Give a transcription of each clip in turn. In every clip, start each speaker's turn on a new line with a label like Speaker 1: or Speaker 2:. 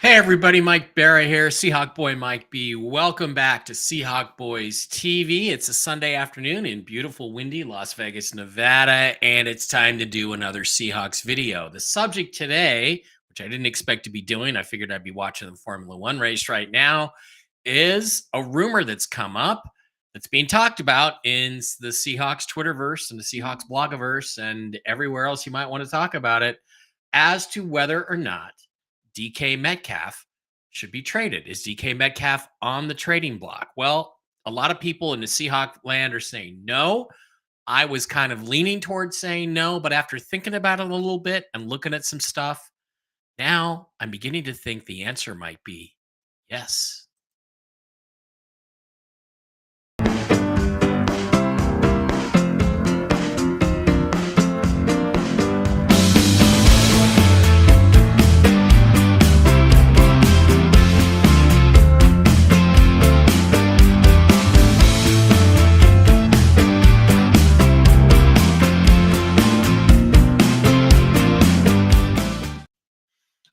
Speaker 1: Hey everybody, Mike Barra here, Seahawk Boy Mike B. Welcome back to Seahawk Boys TV. It's a Sunday afternoon in beautiful, windy Las Vegas, Nevada, and it's time to do another Seahawks video. The subject today, which I didn't expect to be doing, I figured I'd be watching the Formula One race right now, is a rumor that's come up that's being talked about in the Seahawks Twitterverse and the Seahawks blogiverse and everywhere else you might want to talk about it as to whether or not DK Metcalf should be traded. Is DK Metcalf on the trading block? Well, a lot of people in the Seahawk land are saying no. I was kind of leaning towards saying no, but after thinking about it a little bit and looking at some stuff, now I'm beginning to think the answer might be yes.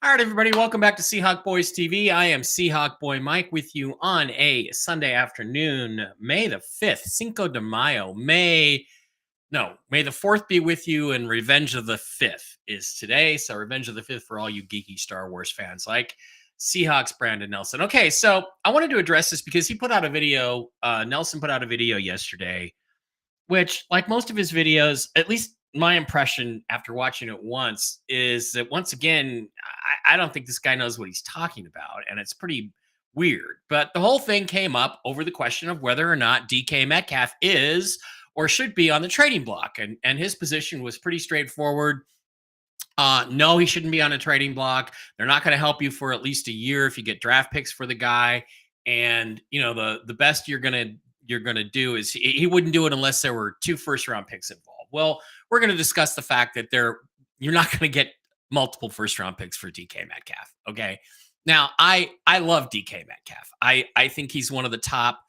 Speaker 1: All right, everybody, welcome back to Seahawk Boys TV. I am Seahawk Boy Mike with you on a Sunday afternoon, May the 5th, Cinco de Mayo. May the 4th be with you, and Revenge of the 5th is today. So Revenge of the 5th for all you geeky Star Wars fans like Seahawks Brandon Nelson. Okay, so I wanted to address this because he put out a video, Nelson put out a video yesterday, which, like most of his videos, at least my impression after watching it once, is that once again, I don't think this guy knows what he's talking about, and it's pretty weird. But the whole thing came up over the question of whether or not DK Metcalf is or should be on the trading block, and his position was pretty straightforward. No, he shouldn't be on a trading block. They're not going to help you for at least a year if you get draft picks for the guy. And the best you're gonna do is he wouldn't do it unless there were 2 first-round picks involved. Well, we're going to discuss the fact that you're not going to get multiple first-round picks for DK Metcalf. Okay. Now, I love DK Metcalf. I think he's one of the top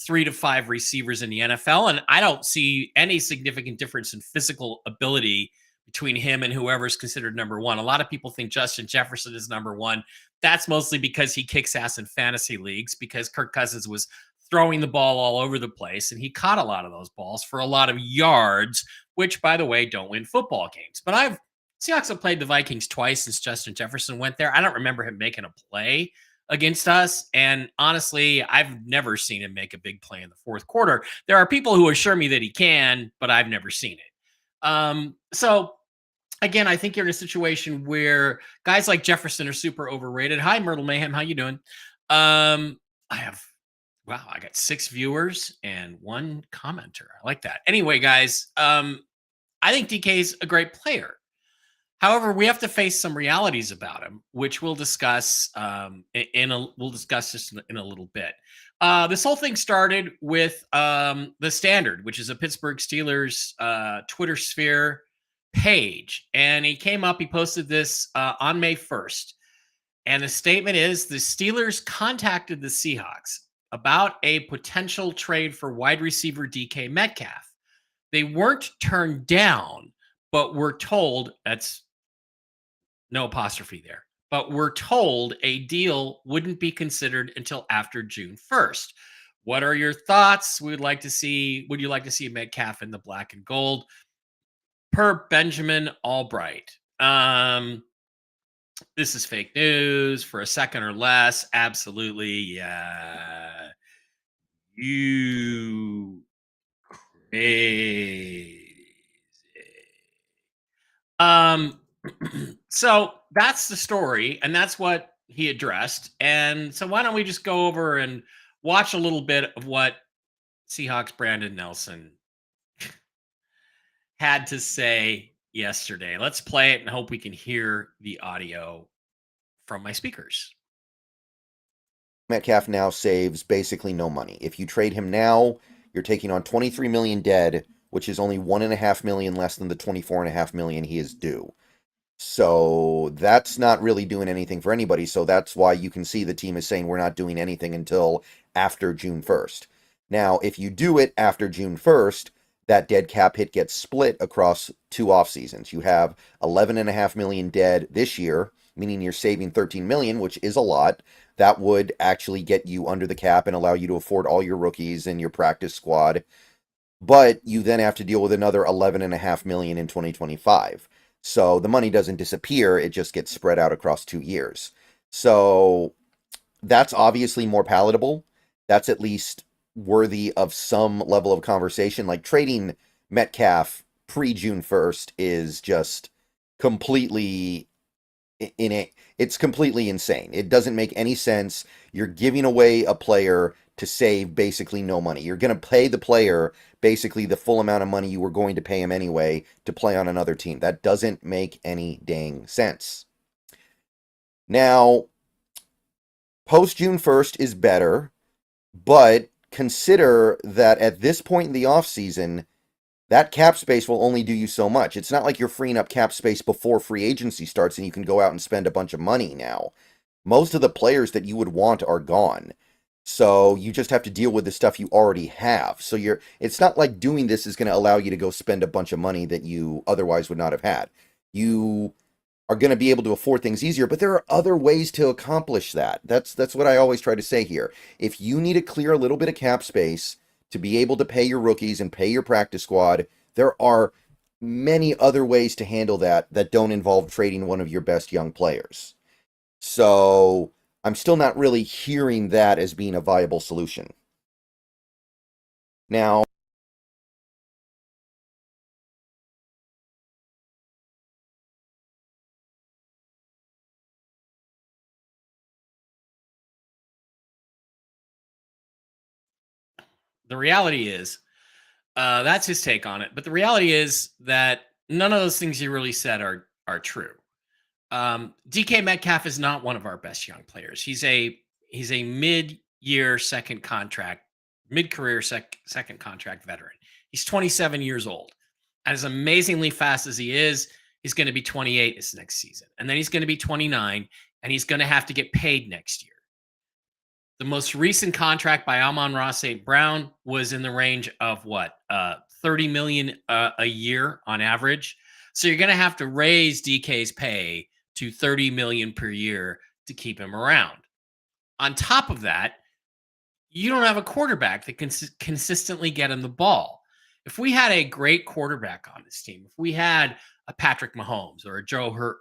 Speaker 1: 3 to 5 receivers in the NFL, and I don't see any significant difference in physical ability between him and whoever's considered number one. A lot of people think Justin Jefferson is number one. That's mostly because he kicks ass in fantasy leagues, because Kirk Cousins was throwing the ball all over the place, and he caught a lot of those balls for a lot of yards, which, by the way, don't win football games. But Seahawks have played the Vikings twice since Justin Jefferson went there. I don't remember him making a play against us. And honestly, I've never seen him make a big play in the fourth quarter. There are people who assure me that he can, but I've never seen it. So again, I think you're in a situation where guys like Jefferson are super overrated. Hi, Myrtle Mayhem. How you doing? I got 6 viewers and 1 commenter. I like that. Anyway, guys, I think DK's a great player. However, we have to face some realities about him, which we'll discuss we'll discuss this in a little bit. This whole thing started with the Standard, which is a Pittsburgh Steelers Twitter sphere page, and he posted this on May 1st, and the statement is the Steelers contacted the Seahawks about a potential trade for wide receiver DK Metcalf. They weren't turned down, but were told, that's no apostrophe there, but we're told a deal wouldn't be considered until after June 1st. What are your thoughts? Would you like to see Metcalf in the black and gold? Per Benjamin Albright. This is fake news for a second or less. Absolutely. Yeah. You crazy. So that's the story, and that's what he addressed. And so why don't we just go over and watch a little bit of what Seahawks Brandon Nelson had to say yesterday. Let's play it and hope we can hear the audio from my speakers.
Speaker 2: Metcalf now saves basically no money. If you trade him now, you're taking on $23 million dead, which is only $1.5 million less than the $24.5 million he is due. So that's not really doing anything for anybody. So that's why you can see the team is saying we're not doing anything until after June 1st. Now, if you do it after June 1st, that dead cap hit gets split across 2 off seasons. You have $11.5 million dead this year, meaning you're saving 13 million, which is a lot. That would actually get you under the cap and allow you to afford all your rookies and your practice squad. But you then have to deal with another 11.5 million in 2025. So the money doesn't disappear, it just gets spread out across 2 years. So that's obviously more palatable. That's at least worthy of some level of conversation. Like trading Metcalf pre June 1st is just completely it's completely insane. It doesn't make any sense. You're giving away a player to save basically no money. You're going to pay the player basically the full amount of money you were going to pay him anyway to play on another team. That doesn't make any dang sense. Now, post June 1st is better, but consider that at this point in the offseason, that cap space will only do you so much. It's not like you're freeing up cap space before free agency starts and you can go out and spend a bunch of money now. Most of the players that you would want are gone. So you just have to deal with the stuff you already have. So it's not like doing this is going to allow you to go spend a bunch of money that you otherwise would not have had. You are going to be able to afford things easier, but there are other ways to accomplish that. That's what I always try to say here. If you need to clear a little bit of cap space to be able to pay your rookies and pay your practice squad, there are many other ways to handle that don't involve trading one of your best young players. So I'm still not really hearing that as being a viable solution. Now,
Speaker 1: The reality is, that's his take on it. But the reality is that none of those things you really said are true. DK Metcalf is not one of our best young players. He's a mid-year second contract, mid-career second contract veteran. He's 27 years old. And as amazingly fast as he is, he's going to be 28 this next season. And then he's going to be 29, and he's going to have to get paid next year. The most recent contract by Amon-Ra St. Brown was in the range of what, 30 million a year on average. So you're going to have to raise DK's pay to 30 million per year to keep him around. On top of that, you don't have a quarterback that can consistently get him the ball. If we had a great quarterback on this team, if we had a Patrick Mahomes or a Joe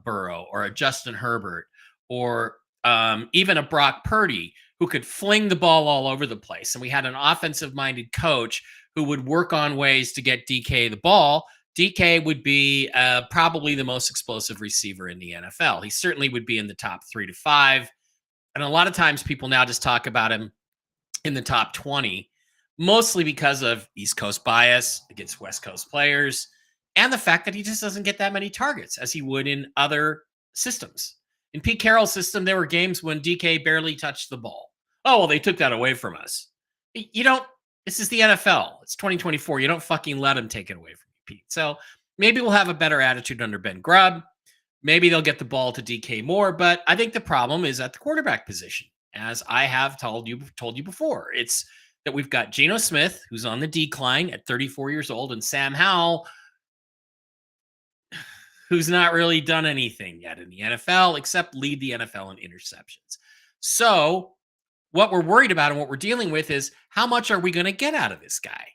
Speaker 1: Burrow or a Justin Herbert or even a Brock Purdy who could fling the ball all over the place, and we had an offensive-minded coach who would work on ways to get DK the ball, DK would be probably the most explosive receiver in the NFL. He certainly would be in the top 3 to 5. And a lot of times people now just talk about him in the top 20, mostly because of East Coast bias against West Coast players and the fact that he just doesn't get that many targets as he would in other systems. In Pete Carroll's system, there were games when DK barely touched the ball. Oh, well, they took that away from us. You don't, this is the NFL. It's 2024. You don't fucking let him take it away from you, Pete. So maybe we'll have a better attitude under Ben Grubb. Maybe they'll get the ball to DK more, but I think the problem is at the quarterback position. As I have told you before, it's that we've got Geno Smith, who's on the decline at 34 years old, and Sam Howell, who's not really done anything yet in the NFL except lead the NFL in interceptions. So what we're worried about and what we're dealing with is how much are we going to get out of this guy?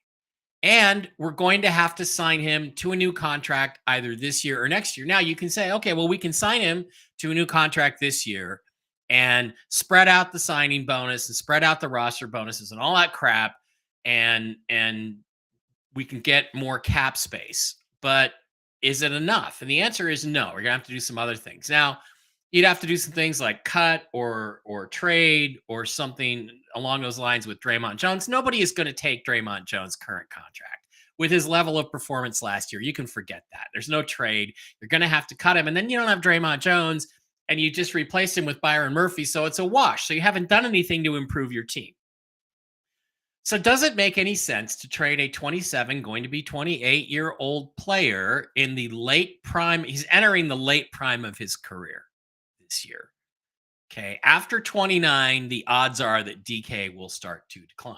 Speaker 1: And we're going to have to sign him to a new contract either this year or next year. Now you can say, okay, well, we can sign him to a new contract this year and spread out the signing bonus and spread out the roster bonuses and all that crap. And we can get more cap space. But is it enough? And the answer is no. We're going to have to do some other things. Now, you'd have to do some things like cut or trade or something along those lines with Draymond Jones. Nobody is going to take Draymond Jones' current contract with his level of performance last year. You can forget that. There's no trade. You're going to have to cut him. And then you don't have Draymond Jones and you just replace him with Byron Murphy. So it's a wash. So you haven't done anything to improve your team. So does it make any sense to trade a 27, going to be 28-year-old player in the late prime? He's entering the late prime of his career this year. Okay. After 29, the odds are that DK will start to decline.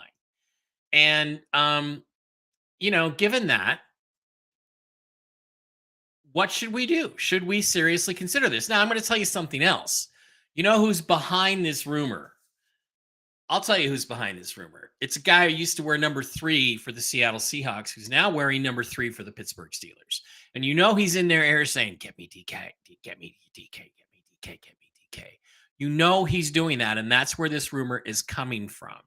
Speaker 1: And, given that, what should we do? Should we seriously consider this? Now, I'm going to tell you something else. You know who's behind this rumor? I'll tell you who's behind this rumor. It's a guy who used to wear number 3 for the Seattle Seahawks, who's now wearing number 3 for the Pittsburgh Steelers. And you know he's in their ear saying, "Get me DK, get me DK, get me DK, get me DK." You know he's doing that, and that's where this rumor is coming from.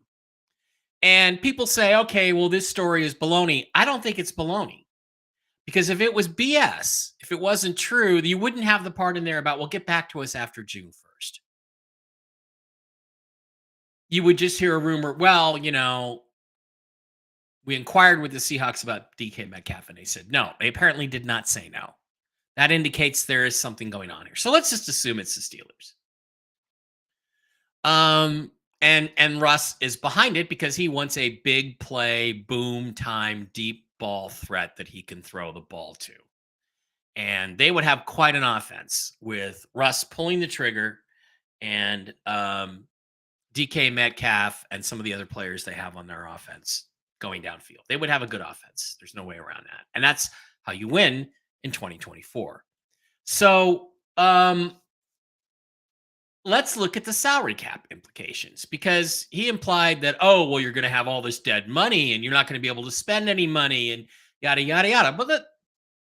Speaker 1: And people say, "Okay, well, this story is baloney." I don't think it's baloney. Because if it was BS, if it wasn't true, you wouldn't have the part in there about, "Well, get back to us after June 1st." You would just hear a rumor, "Well, we inquired with the Seahawks about DK Metcalf, and they said no." They apparently did not say no. That indicates there is something going on here. So let's just assume it's the Steelers. And Russ is behind it because he wants a big play, boom time, deep ball threat that he can throw the ball to. And they would have quite an offense with Russ pulling the trigger and DK Metcalf and some of the other players they have on their offense going downfield. They would have a good offense. There's no way around that. And that's how you win in 2024. So let's look at the salary cap implications, because he implied that, "Oh, well, you're going to have all this dead money and you're not going to be able to spend any money and yada, yada, yada." But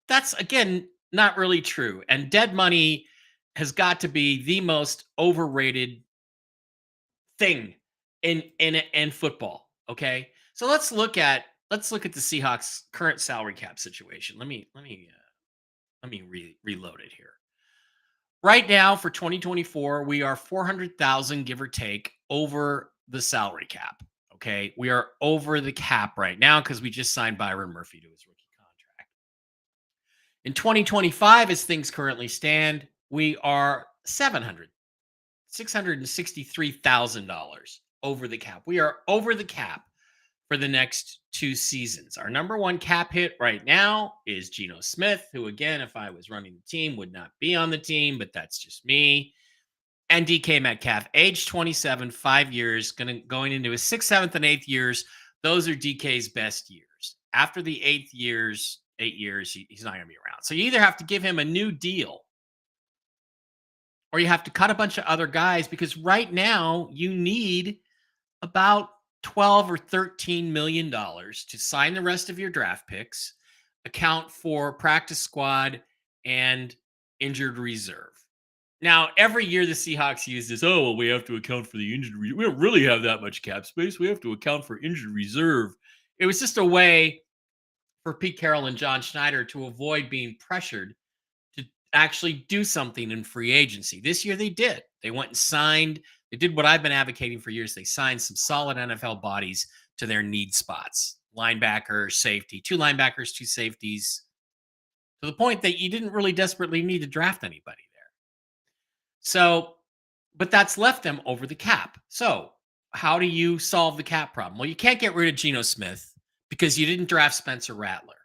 Speaker 1: that's, again, not really true. And dead money has got to be the most overrated thing in football. Okay, so let's look at the Seahawks' current salary cap situation. Let me reload it here. Right now for 2024, we are 400,000, give or take, over the salary cap. Okay, we are over the cap right now because we just signed Byron Murphy to his rookie contract. In 2025, as things currently stand, we are $663,000 over the cap. We are over the cap for the next 2 seasons. Our number one cap hit right now is Geno Smith, who, again, if I was running the team, would not be on the team, but that's just me. And DK Metcalf, age 27, 5 years, going into his 6th, 7th, and 8th years. Those are DK's best years. After the 8 years, he's not going to be around. So you either have to give him a new deal or you have to cut a bunch of other guys, because right now you need about 12 or 13 million dollars to sign the rest of your draft picks, account for practice squad and injured reserve. Now, every year the Seahawks use this, "Oh, well, we have to account for the injured reserve. We don't really have that much cap space. We have to account for injured reserve." It was just a way for Pete Carroll and John Schneider to avoid being pressured to actually do something in free agency. This year they did. They went and signed. They did what I've been advocating for years. They signed some solid NFL bodies to their need spots. Linebacker, safety, 2 linebackers, 2 safeties, to the point that you didn't really desperately need to draft anybody there. So, but that's left them over the cap. So how do you solve the cap problem? Well, you can't get rid of Geno Smith because you didn't draft Spencer Rattler.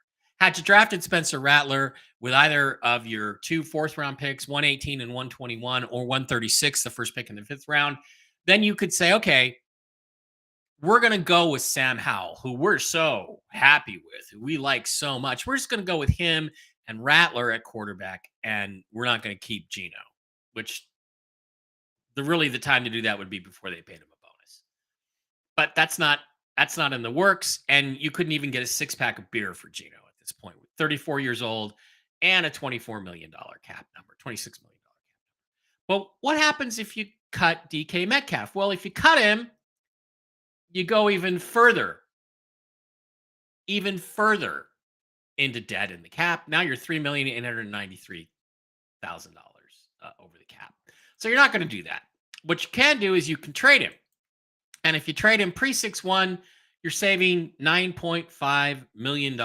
Speaker 1: Had you drafted Spencer Rattler with either of your 2 4th-round picks, 118 and 121, or 136, the first pick in the 5th round, then you could say, "Okay, we're going to go with Sam Howell, who we're so happy with, who we like so much. We're just going to go with him and Rattler at quarterback, and we're not going to keep Geno," which the time to do that would be before they paid him a bonus. But that's not in the works, and you couldn't even get a 6-pack of beer for Geno at this point, with 34 years old and a $24 million cap number, $26 million cap number. But what happens if you cut DK Metcalf? Well, if you cut him, you go even further into debt in the cap. Now you're $3,893,000 over the cap. So you're not going to do that. What you can do is you can trade him. And if you trade him pre-6-1, you're saving $9.5 million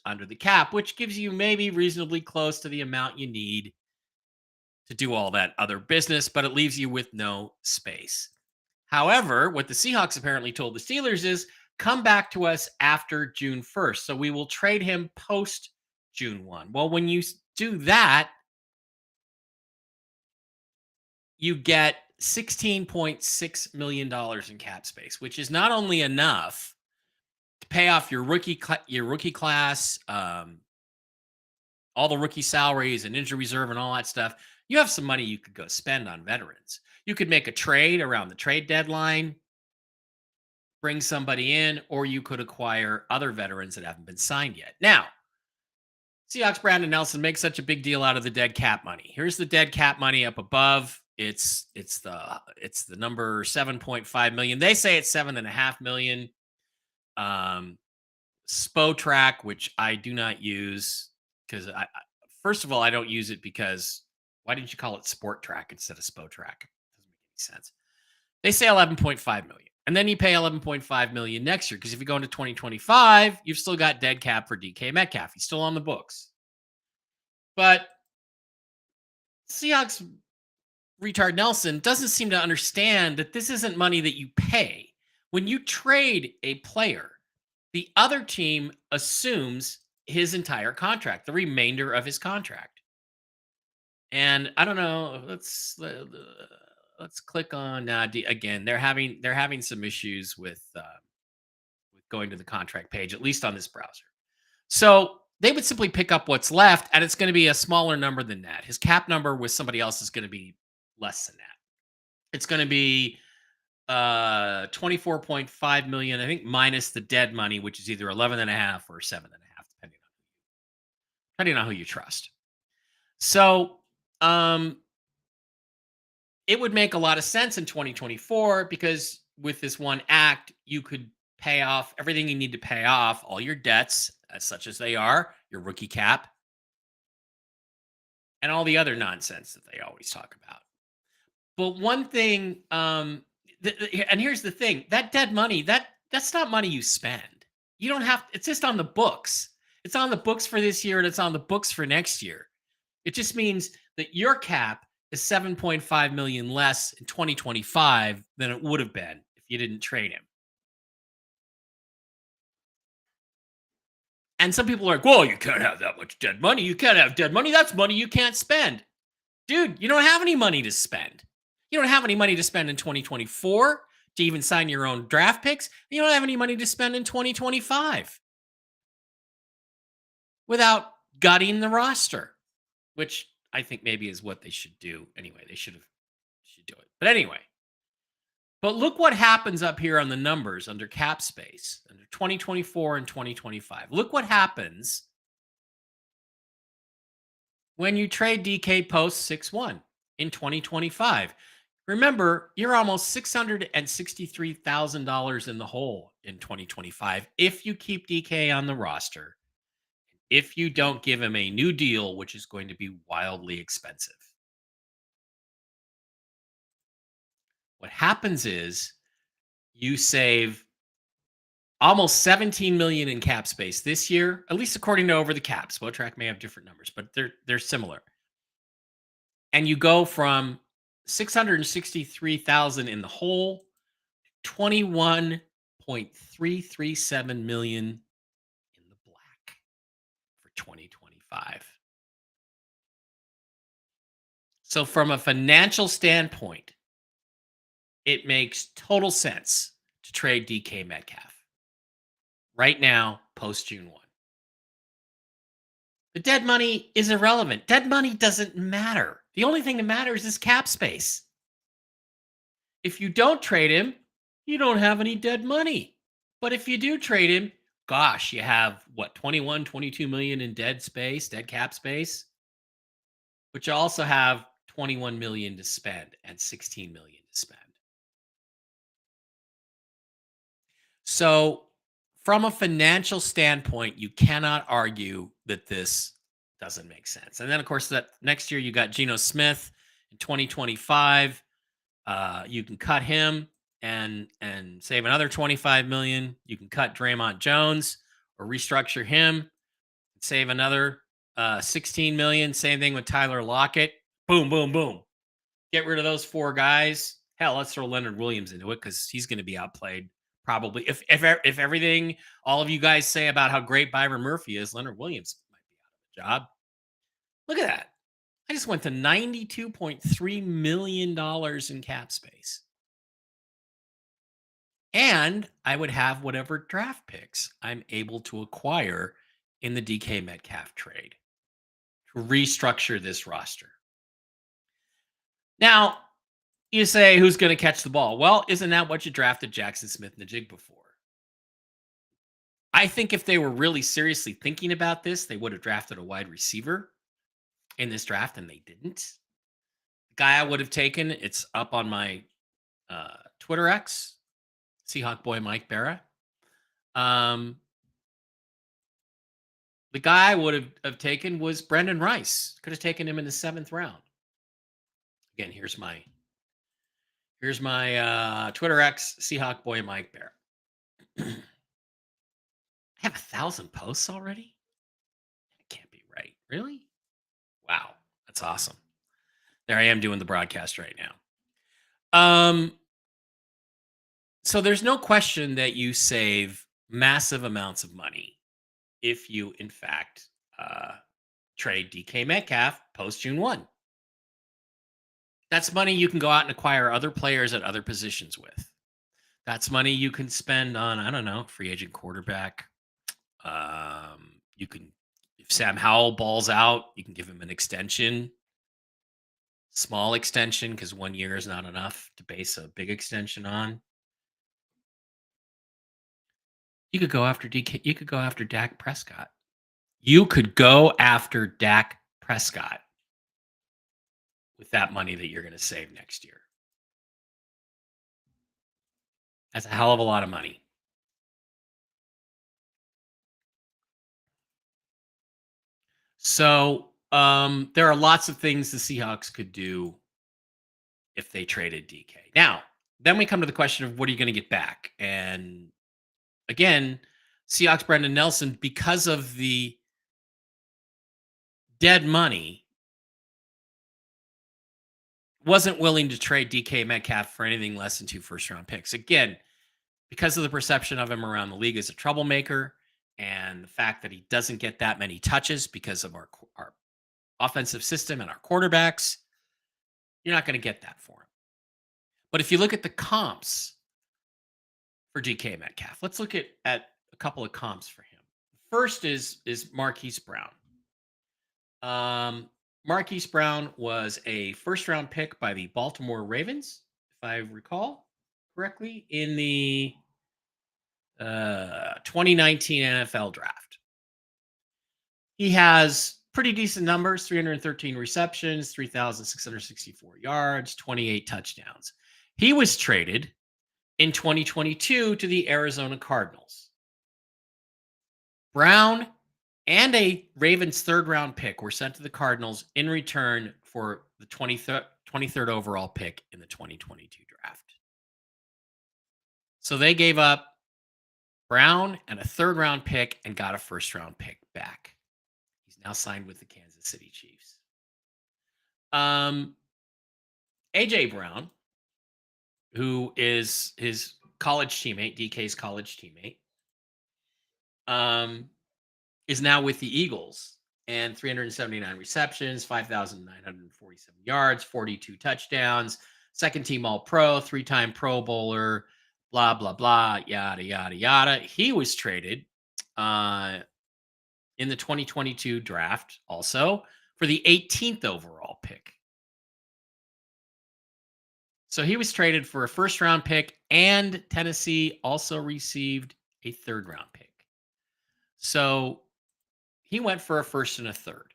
Speaker 1: under the cap, which gives you maybe reasonably close to the amount you need to do all that other business, but it leaves you with no space. However, what the Seahawks apparently told the Steelers is, "Come back to us after June 1st. So we will trade him post June 1. Well, when you do that, you get $16.6 million in cap space, which is not only enough to pay off your rookie class, all the rookie salaries and injury reserve and all that stuff, you have some money you could go spend on veterans. You could make a trade around the trade deadline, bring somebody in, or you could acquire other veterans that haven't been signed yet. Now, Seahawks Brandon Nelson makes such a big deal out of the dead cap money. Here's the dead cap money up above. It's the number 7.5 million. They say it's 7.5 million. Um, Spotrac, which I do not use because first of all, I don't use it because why didn't you call it Sport Track instead of Spotrac? Doesn't make any sense. They say 11.5 million. And then you pay 11.5 million next year because if you go into 2025, you've still got dead cap for DK Metcalf. He's still on the books. But Seahawks retard Nelson doesn't seem to understand that this isn't money that you pay. When you trade a player, the other team assumes his entire contract, the remainder of his contract. And I don't know. Let's click on again. They're having some issues with going to the contract page, at least on this browser. So they would simply pick up what's left, and it's going to be a smaller number than that. His cap number with somebody else is going to be less than that. It's going to be 24.5 million, I think, minus the dead money, which is either 11.5 or 7.5, depending on who you trust. So it would make a lot of sense in 2024 because with this one act, you could pay off everything you need to pay off, all your debts, as such as they are, your rookie cap, and all the other nonsense that they always talk about. But one thing, and here's the thing: that dead money, that's not money you spend. You don't have. It's just on the books. It's on the books for this year, and it's on the books for next year. It just means that your cap is 7.5 million less in 2025 than it would have been if you didn't trade him. And some people are like, well, you can't have that much dead money. You can't have dead money. That's money you can't spend. Dude, you don't have any money to spend. You don't have any money to spend in 2024 to even sign your own draft picks. You don't have any money to spend in 2025 without gutting the roster, which I think maybe is what they should do anyway. They should do it. But anyway, but look what happens up here on the numbers under cap space under 2024 and 2025. Look what happens when you trade DK post 6-1 in 2025. Remember, you're almost $663,000 in the hole in 2025 if you keep DK on the roster, if you don't give him a new deal, which is going to be wildly expensive. What happens is you save almost 17 million in cap space this year, at least according to Over the Cap. Spotrac may have different numbers, but they're similar. And you go from 663,000 in the hole, 21.337 million in the black for 2025. So from a financial standpoint, it makes total sense to trade DK Metcalf right now, post June 1. The dead money is irrelevant. Dead money doesn't matter. The only thing that matters is cap space. If you don't trade him, you don't have any dead money. But if you do trade him, gosh, you have what, 21, 22 million in dead space, dead cap space, but you also have 21 million to spend and 16 million to spend. So from a financial standpoint, you cannot argue that this doesn't make sense. And then, of course, that next year you got Geno Smith in 2025. You can cut him and save another 25 million. You can cut Draymond Jones or restructure him and save another 16 million. Same thing with Tyler Lockett. Boom, boom, boom. Get rid of those four guys. Hell, let's throw Leonard Williams into it because he's going to be outplayed. Probably, if everything all of you guys say about how great Byron Murphy is, Leonard Williams might be out of the job. Look at that. I just went to $92.3 million in cap space. And I would have whatever draft picks I'm able to acquire in the DK Metcalf trade. to restructure this roster. Now, you say, who's going to catch the ball? Well, isn't that what you drafted Jackson Smith-Njigba for? I think if they were really seriously thinking about this, they would have drafted a wide receiver in this draft, and they didn't. The guy I would have taken, it's up on my Twitter X, Seahawk Boy Mike Barra. The guy I would have taken was Brendan Rice. Could have taken him in the 7th round. Again, here's my Twitter X, Seahawk Boy Mike Barra. I have 1,000 posts already? That can't be right. Really? Wow. That's awesome. There I am doing the broadcast right now. So there's no question that you save massive amounts of money if you, in fact, trade DK Metcalf post June 1. That's money you can go out and acquire other players at other positions with. That's money you can spend on, I don't know, free agent quarterback. You can, if Sam Howell balls out, you can give him an extension, small extension, because 1 year is not enough to base a big extension on. You could go after DK. You could go after Dak Prescott. You could go after Dak Prescott with that money that you're going to save next year. That's a hell of a lot of money. So there are lots of things the Seahawks could do if they traded DK. Now, then we come to the question of what are you going to get back? And again, Seahawks Brendan Nelson, because of the dead money, wasn't willing to trade DK Metcalf for anything less than 2 first-round picks. Again, because of the perception of him around the league as a troublemaker and the fact that he doesn't get that many touches because of our offensive system and our quarterbacks, you're not going to get that for him. But if you look at the comps for DK Metcalf, let's look at a couple of comps for him. First is Marquise Brown. Marquise Brown was a first-round pick by the Baltimore Ravens, if I recall correctly, in the 2019 NFL draft. He has pretty decent numbers, 313 receptions, 3,664 yards, 28 touchdowns. He was traded in 2022 to the Arizona Cardinals. Brown and a Ravens 3rd-round pick were sent to the Cardinals in return for the 23rd overall pick in the 2022 draft. So they gave up Brown and a 3rd-round pick and got a 1st-round pick back. He's now signed with the Kansas City Chiefs. A.J. Brown, who is his college teammate, DK's college teammate, is now with the Eagles, and 379 receptions, 5,947 yards, 42 touchdowns, 2nd-team All-Pro, 3-time Pro Bowler, blah, blah, blah, yada, yada, yada. He was traded in the 2022 draft also for the 18th overall pick. So he was traded for a 1st-round pick, and Tennessee also received a 3rd-round pick. So he went for a 1st and a 3rd.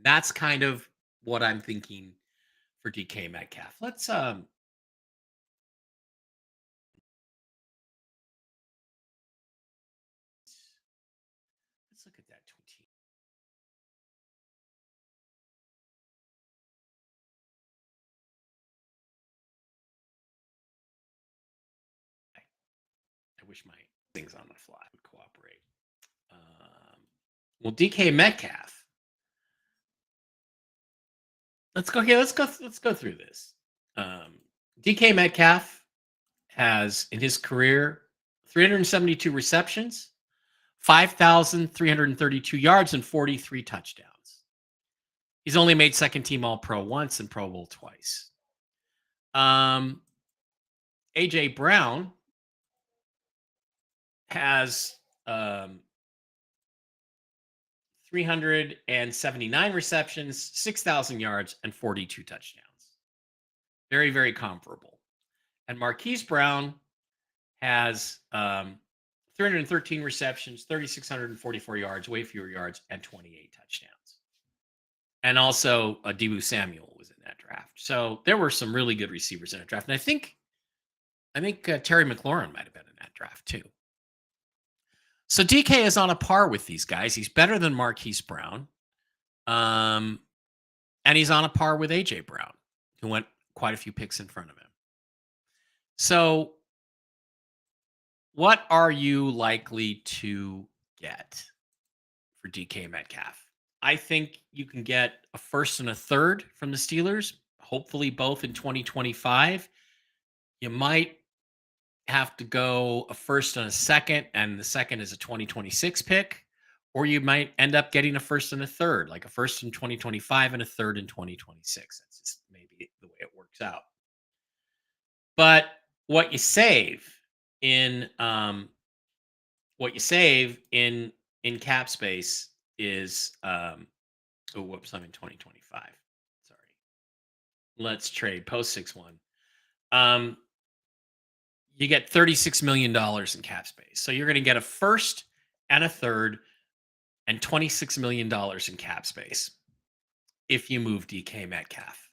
Speaker 1: That's kind of what I'm thinking for DK Metcalf. Let's look at that tweet. I wish my things on the fly would cooperate. Well, DK Metcalf. Let's go here. Let's go through this. DK Metcalf has in his career 372 receptions, 5,332 yards, and 43 touchdowns. He's only made 2nd-team All-Pro once and Pro Bowl twice. A.J. Brown has 379 receptions, 6,000 yards, and 42 touchdowns. Very, very comparable. And Marquise Brown has 313 receptions, 3,644 yards, way fewer yards, and 28 touchdowns. And also, Deebo Samuel was in that draft. So there were some really good receivers in that draft. And I think Terry McLaurin might have been in that draft too. So DK is on a par with these guys. He's better than Marquise Brown. And he's on a par with AJ Brown, who went quite a few picks in front of him. So what are you likely to get for DK Metcalf? I think you can get a first and a third from the Steelers, hopefully both in 2025. You might have to go a first and a second, and the second is a 2026 pick, or you might end up getting a first and a third, like a first in 2025 and a third in 2026. That's just maybe the way it works out. But what you save in cap space is I'm in 2025. Sorry. Let's trade post 6-1. You get $36 million in cap space. So you're going to get a first and a third and $26 million in cap space if you move DK Metcalf.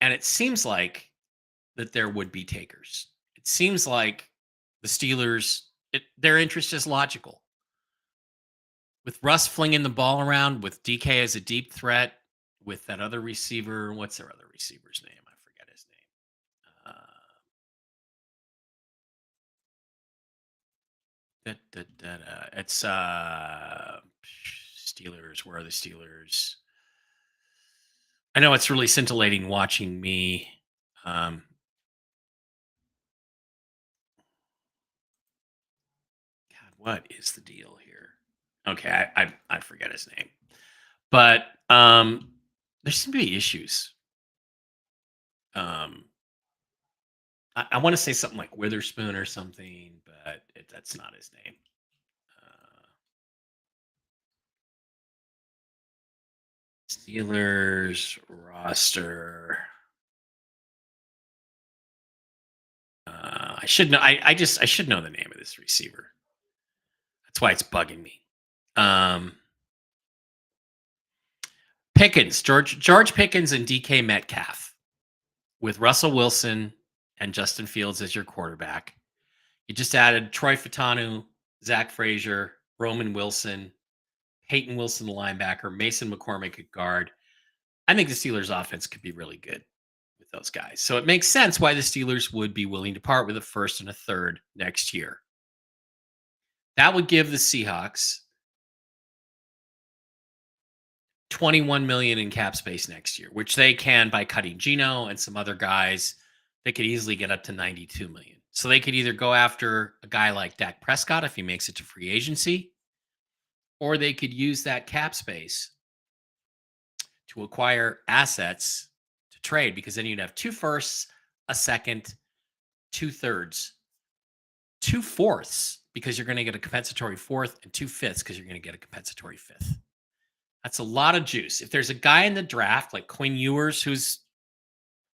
Speaker 1: And it seems like that there would be takers. It seems like the Steelers, their interest is logical. With Russ flinging the ball around, with DK as a deep threat, with that other receiver, what's their other receiver's name? I forget his name. It's Steelers. Where are the Steelers? I know it's really scintillating watching me. God, what is the deal here? Okay, I forget his name, but there seem to be issues. I want to say something like Witherspoon or something, but that's not his name. Steelers roster. I should know. I should know the name of this receiver. That's why it's bugging me. Pickens, George Pickens, and DK Metcalf, with Russell Wilson and Justin Fields as your quarterback. You just added Troy Fautanu, Zach Frazier, Roman Wilson, Peyton Wilson, the linebacker, Mason McCormick at guard. I think the Steelers' offense could be really good with those guys. So it makes sense why the Steelers would be willing to part with a first and a third next year. That would give the Seahawks $21 million in cap space next year, which they can by cutting Geno and some other guys. They could easily get up to $92 million. So they could either go after a guy like Dak Prescott if he makes it to free agency, or they could use that cap space to acquire assets to trade, because then you'd have 2 firsts, a second, 2 thirds, 2 fourths, because you're going to get a compensatory fourth, and 2 fifths because you're going to get a compensatory fifth. That's a lot of juice. If there's a guy in the draft like Quinn Ewers, who's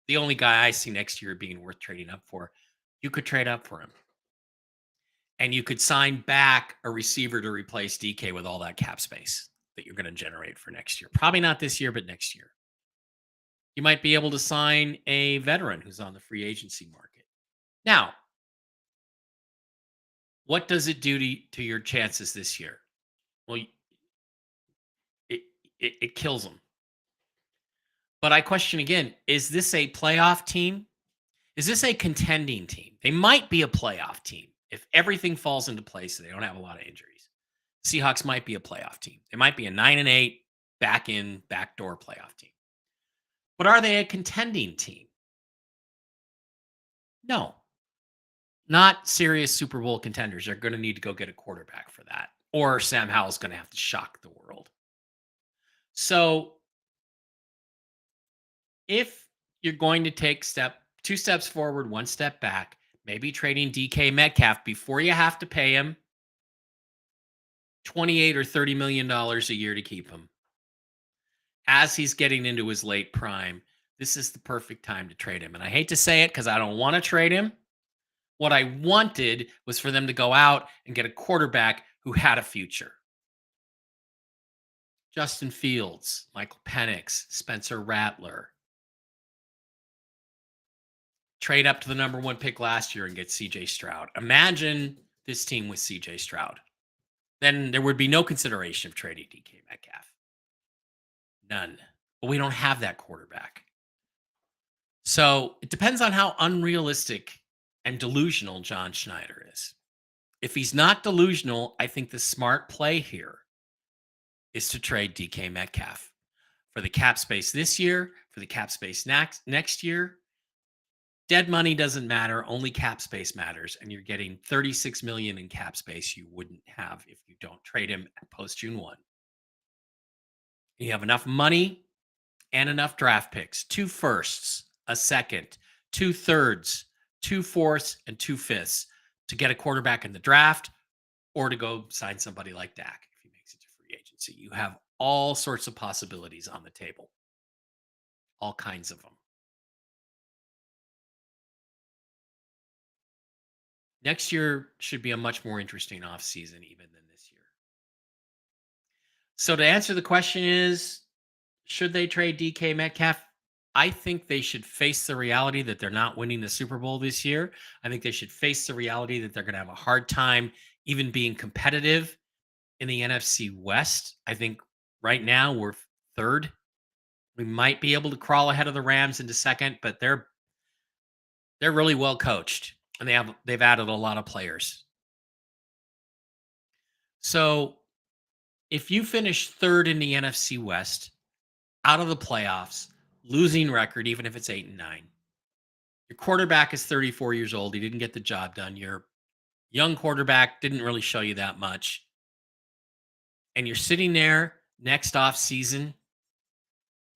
Speaker 1: the only guy I see next year being worth trading up for, you could trade up for him. And you could sign back a receiver to replace DK with all that cap space that you're going to generate for next year. Probably not this year, but next year. You might be able to sign a veteran who's on the free agency market. Now, what does it do to your chances this year? Well, it kills them. But I question again, is this a playoff team? Is this a contending team? They might be a playoff team if everything falls into place and they don't have a lot of injuries. Seahawks might be a playoff team. They might be a 9-8 backdoor playoff team. But are they a contending team? No. Not serious Super Bowl contenders. They're going to need to go get a quarterback for that. Or Sam Howell's going to have to shock the world. So if you're going to take 2 steps forward, 1 step back, maybe trading DK Metcalf before you have to pay him, $28 or $30 million a year to keep him. As he's getting into his late prime, this is the perfect time to trade him. And I hate to say it because I don't want to trade him. What I wanted was for them to go out and get a quarterback who had a future. Justin Fields, Michael Penix, Spencer Rattler. Trade up to the number 1 pick last year and get CJ Stroud. Imagine this team with CJ Stroud. Then there would be no consideration of trading DK Metcalf. None. But we don't have that quarterback. So it depends on how unrealistic and delusional John Schneider is. If he's not delusional, I think the smart play here is to trade DK Metcalf for the cap space this year, for the cap space next year. Dead money doesn't matter, only cap space matters, and you're getting $36 million in cap space you wouldn't have if you don't trade him at post June 1. You have enough money and enough draft picks, 2 firsts, a second, 2 thirds, 2 fourths, and 2 fifths to get a quarterback in the draft or to go sign somebody like Dak if he makes it to free agency. You have all sorts of possibilities on the table, all kinds of them. Next year should be a much more interesting offseason even than this year. So to answer the question is, should they trade DK Metcalf? I think they should face the reality that they're not winning the Super Bowl this year. I think they should face the reality that they're going to have a hard time even being competitive in the NFC West. I think right now we're 3rd. We might be able to crawl ahead of the Rams into 2nd, but they're really well coached and they've added a lot of players. So if you finish 3rd in the NFC West, out of the playoffs, losing record, even if it's 8-9. Your quarterback is 34 years old. He didn't get the job done. Your young quarterback didn't really show you that much. And you're sitting there next off season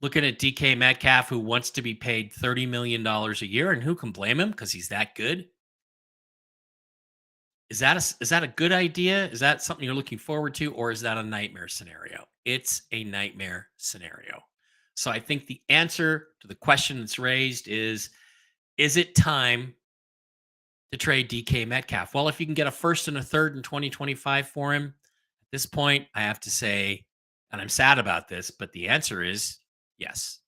Speaker 1: looking at DK Metcalf, who wants to be paid $30 million a year. And who can blame him because he's that good? Is that a good idea? Is that something you're looking forward to? Or is that a nightmare scenario? It's a nightmare scenario. So I think the answer to the question that's raised is it time to trade DK Metcalf? Well, if you can get a first and a third in 2025 for him, at this point, I have to say, and I'm sad about this, but the answer is yes.